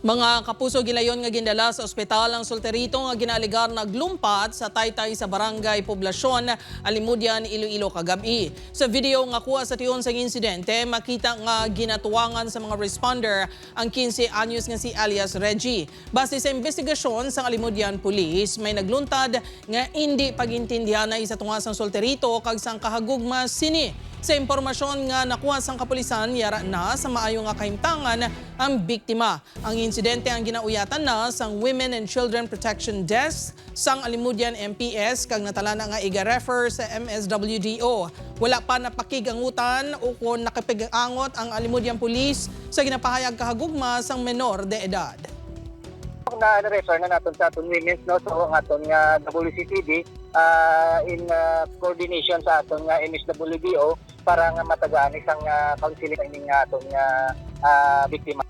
Mga kapuso gilayon nga gindala sa ospital ang solterito nga ginaligar naglumpat sa taytay sa barangay Poblasyon, Alimudian, Iloilo kagabi. Sa video nga kuha sa tiyon sa insidente, makita nga ginatuwangan sa mga responder ang 15 anyos nga si alias Reggie. Base sa investigasyon sa Alimudian Police, may nagluntad nga hindi pagintindihan na isa tunga sang solterito kag sang kahagugma sini. Sa impormasyon nga nakuha sang kapulisan, yara na sa maayo nga kahimtangan ang biktima. Ang insidente ang ginauyatan na sang Women and Children Protection Desk sang Alimudian MPS kag natala na nga iga-refer sa MSWDO. Wala pa napakigangutan o kung nakipag-angot ang Alimudian Police sa ginapahayag kahagugma sang menor de edad. Na-refer na natin sa aton women's, no? So ang aton nga WCTD in coordination sa aton nga MSWDO para nga matagaan isang counseling ng aton nga biktima.